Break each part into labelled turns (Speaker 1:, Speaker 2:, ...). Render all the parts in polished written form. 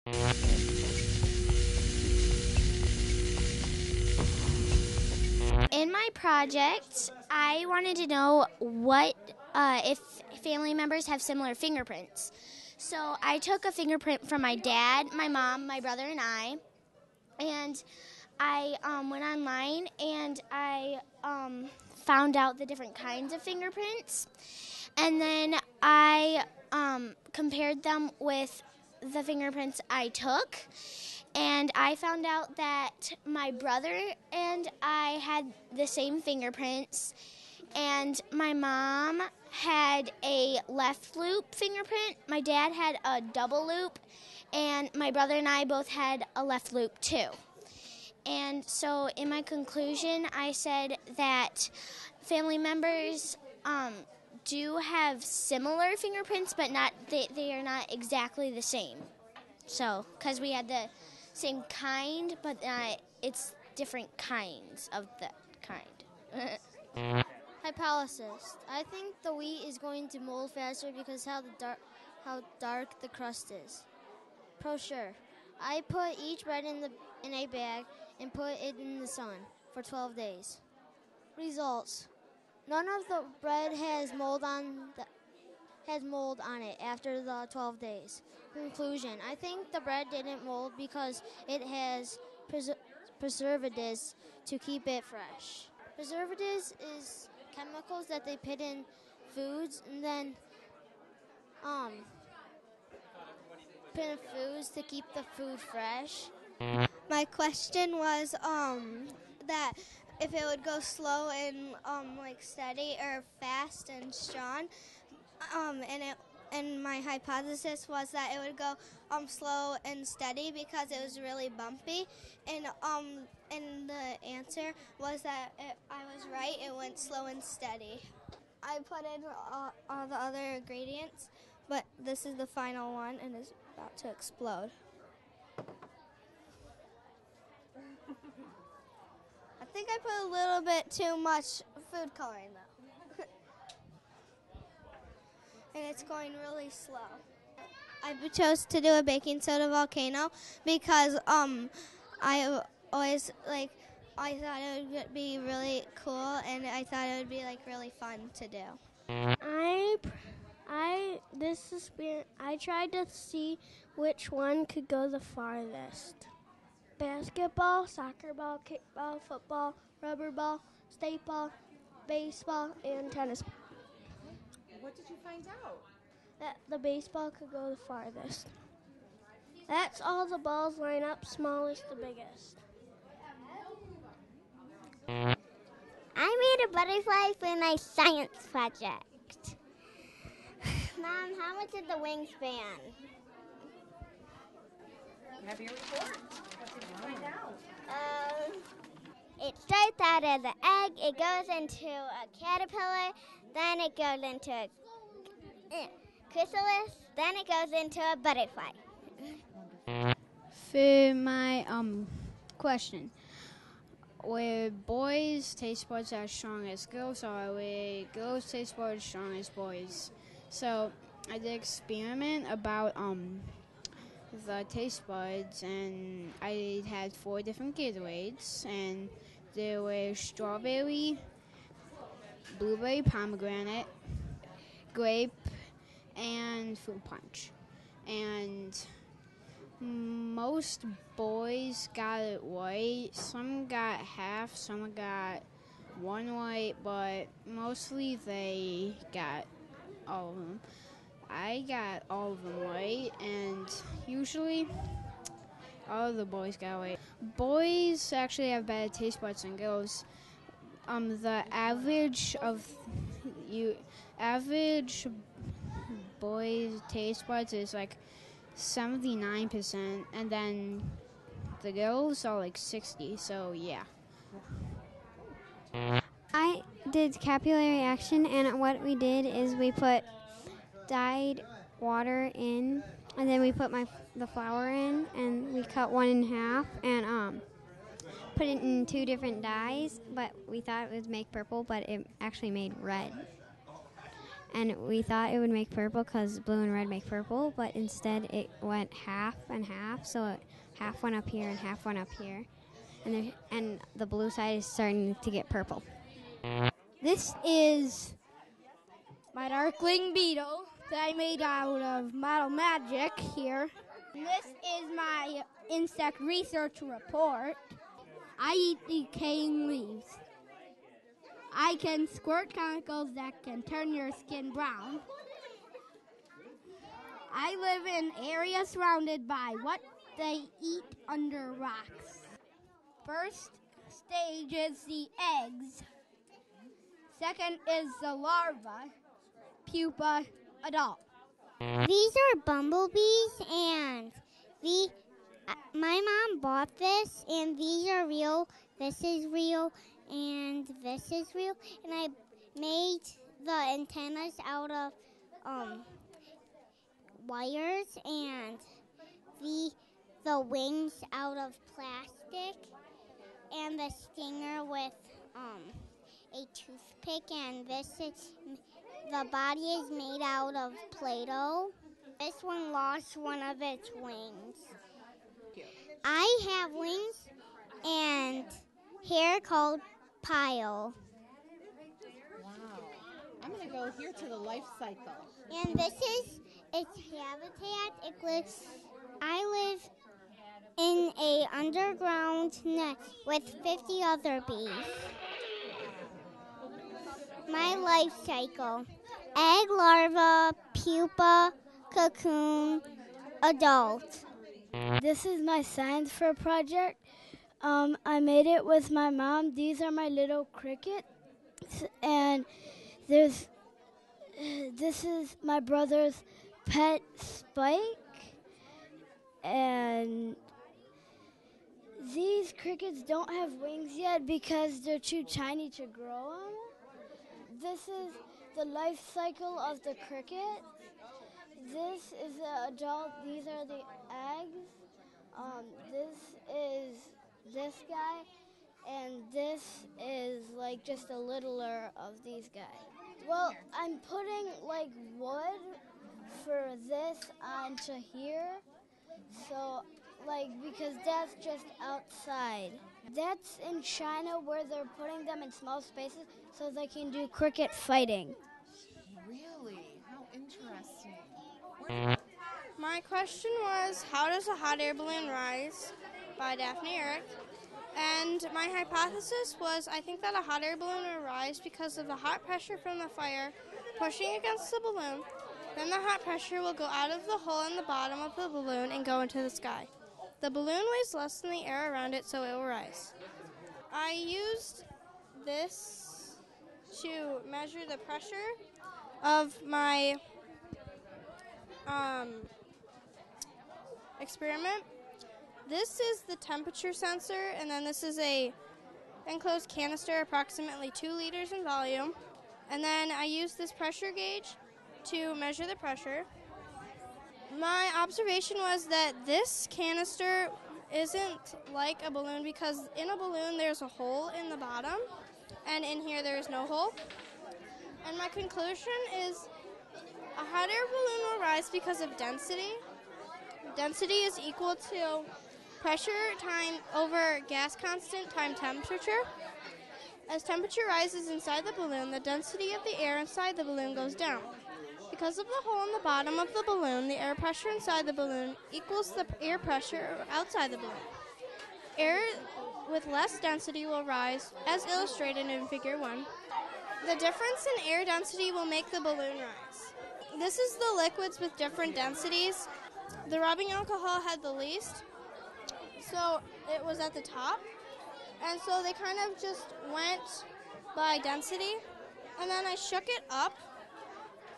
Speaker 1: In my project, I wanted to know what if family members have similar fingerprints. So I took a fingerprint from my dad, my mom, my brother, and I went online and I found out the different kinds of fingerprints, and then I compared them with the fingerprints I took. And I found out that my brother and I had the same fingerprints, and my mom had a left loop fingerprint, my dad had a double loop, and my brother and I both had a left loop too. And so in my conclusion, I said that family members do have similar fingerprints, but they are not exactly the same. So, because we had the same kind, but it's different kinds of that kind.
Speaker 2: Hypothesis. I think the wheat is going to mold faster because how dark the crust is. Pro sure. I put each bread in a bag and put it in the sun for 12 days. Results. None of the bread has mold on it after the 12 days. Conclusion. I think the bread didn't mold because it has preservatives to keep it fresh. Preservatives is chemicals that they put in foods and then put in foods to keep the food fresh.
Speaker 3: My question was that if it would go slow and like steady or fast and strong, and my hypothesis was that it would go slow and steady because it was really bumpy, and the answer was that I was right. It went slow and steady. I put in all the other ingredients, but this is the final one, and it's about to explode. I think I put a little bit too much food coloring though. And it's going really slow. I chose to do a baking soda volcano because I always I thought it would be really cool, and I thought it would be really fun to do.
Speaker 4: I tried to see which one could go the farthest. Basketball, soccer ball, kickball, football, rubber ball, state ball, baseball, and tennis.
Speaker 5: What did you find out?
Speaker 4: That the baseball could go the farthest. That's all the balls line up, smallest to biggest.
Speaker 6: I made a butterfly for my science project. Mom, how much is the wingspan?
Speaker 5: Have your report. What did you find out?
Speaker 6: It starts out as an egg, it goes into a caterpillar, then it goes into a chrysalis, then it goes into a butterfly.
Speaker 7: For my question, were boys' taste buds as strong as girls, or were girls' taste buds as strong as boys? So I did an experiment about the taste buds, and I had 4 different Gatorades, and there were strawberry, blueberry, pomegranate, grape, and fruit punch. And most boys got it right. Some got half, some got 1 right, but mostly they got all of them. I got all of them right, and usually all of the boys got right. Boys actually have better taste buds than girls. The average boys' taste buds is 79%, and then the girls are 60. So yeah.
Speaker 8: I did capillary action, and what we did is we put dyed water in, and then we put the flour in, and we cut one in half and put it in 2 different dyes, but we thought it would make purple, but it actually made red. and we thought it would make purple because blue and red make purple, but instead it went half and half, so half went up here and half went up here, and the blue side is starting to get purple.
Speaker 4: This is my Darkling beetle that I made out of Model Magic here. This is my insect research report. I eat decaying leaves. I can squirt chemicals that can turn your skin brown. I live in areas surrounded by what they eat under rocks. First stage is the eggs. Second is the larva, pupa, adult.
Speaker 6: These are bumblebees, and my mom bought this, and these are real. This is real, and this is real. And I made the antennas out of wires, and the wings out of plastic, and the stinger with a toothpick, and the body is made out of Play-Doh. This one lost one of its wings. I have wings and hair called pile.
Speaker 5: Wow. I'm going to go here to the life cycle.
Speaker 6: And this is its habitat. I live in a underground nest with 50 other bees. My life cycle: egg, larva, pupa, cocoon, adult.
Speaker 4: This is my science fair project. I made it with my mom. These are my little crickets, and this is my brother's pet Spike, and these crickets don't have wings yet because they're too tiny to grow on. This is the life cycle of the cricket. This is the adult. These are the eggs. This is this guy, and this is like just a littler of these guys. Well, I'm putting like wood for this onto here, so because that's just outside. That's in China where they're putting them in small spaces so they can do cricket fighting.
Speaker 5: Really? How interesting.
Speaker 9: My question was, how does a hot air balloon rise? By Daphne Eric. And my hypothesis was, I think that a hot air balloon will rise because of the hot pressure from the fire pushing against the balloon. Then the hot pressure will go out of the hole in the bottom of the balloon and go into the sky. The balloon weighs less than the air around it, so it will rise. I used this to measure the pressure of my experiment. This is the temperature sensor, and then this is a enclosed canister, approximately 2 liters in volume. And then I used this pressure gauge to measure the pressure. My observation was that this canister isn't like a balloon because in a balloon there's a hole in the bottom, and in here there is no hole. And my conclusion is a hot air balloon will rise because of density. Density is equal to pressure time over gas constant time temperature. As temperature rises inside the balloon, the density of the air inside the balloon goes down. Because of the hole in the bottom of the balloon, the air pressure inside the balloon equals the air pressure outside the balloon. Air with less density will rise, as illustrated in Figure 1. The difference in air density will make the balloon rise. This is the liquids with different densities. The rubbing alcohol had the least, so it was at the top. And so they kind of just went by density. And then I shook it up,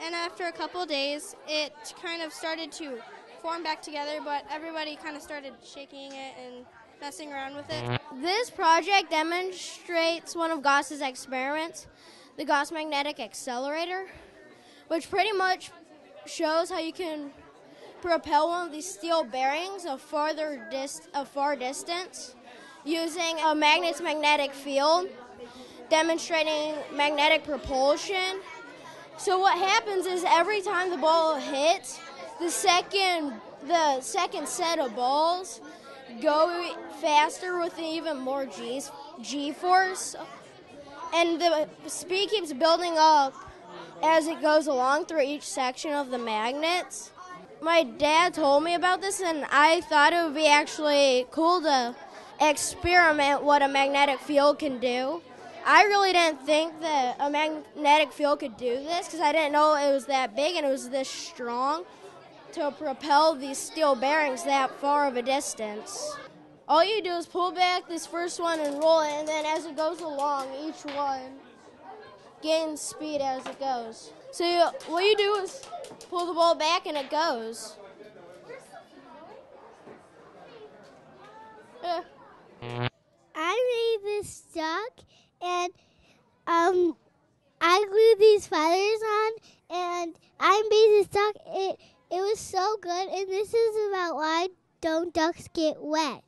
Speaker 9: and after a couple days, it kind of started to form back together, but everybody kind of started shaking it and messing around with it.
Speaker 4: This project demonstrates one of Gauss's experiments, the Gauss magnetic accelerator, which pretty much shows how you can propel one of these steel bearings a far distance using a magnet's magnetic field, demonstrating magnetic propulsion
Speaker 10: So what happens is every time the ball hits, the second set of balls go faster with even more G-force, and the speed keeps building up as it goes along through each section of the magnets. My dad told me about this, and I thought it would be actually cool to experiment what a magnetic field can do. I really didn't think that a magnetic field could do this because I didn't know it was that big and it was this strong to propel these steel bearings that far of a distance. All you do is pull back this first one and roll it, and then as it goes along, each one gains speed as it goes. So what you do is pull the ball back and it goes. Yeah.
Speaker 6: I made this duck, and I glued these feathers on, and I made this duck. It was so good, and this is about why don't ducks get wet.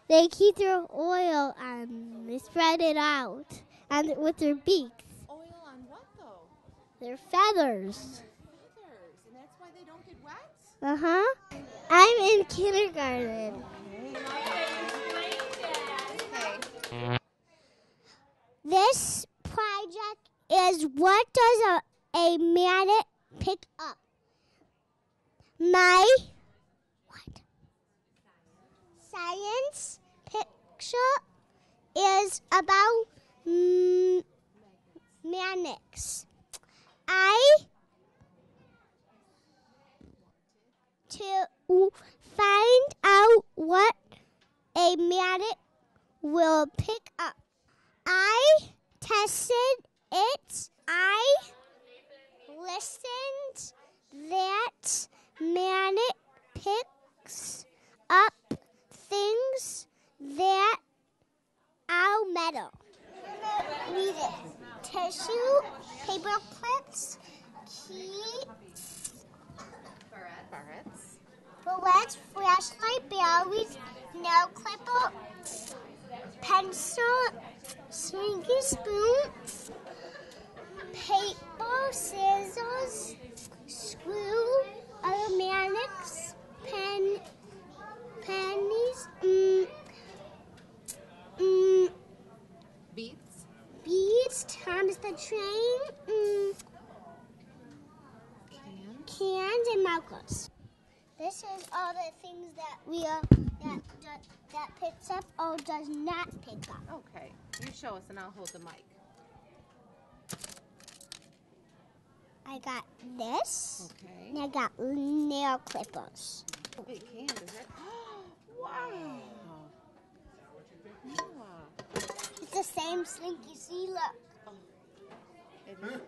Speaker 6: They keep their oil and they spread it out, and with their beaks.
Speaker 5: Oil on what though?
Speaker 6: Their feathers.
Speaker 5: Feathers, and that's why they don't get wet?
Speaker 6: I'm in kindergarten.
Speaker 5: Okay.
Speaker 6: This project is what does a magnet pick up? My science picture is about magnets. To find out what a magnet will pick up, I tested it. I listened that magnet picks up things that are metal. We need it. Tissue, paper clips, bullets, flashlight, batteries, nail clipper, pencil, slinky spoon, paper, scissors, screw, magnets, pennies, beads, Thomas the Train, cans, and markers. This is all the things that that picks up or does not pick up.
Speaker 5: Okay. You show us and I'll hold the mic.
Speaker 6: I got this.
Speaker 5: Okay.
Speaker 6: And I got nail clippers.
Speaker 5: Big hand, is it? Wow.
Speaker 6: It's the same slinky. See, look.
Speaker 5: It is.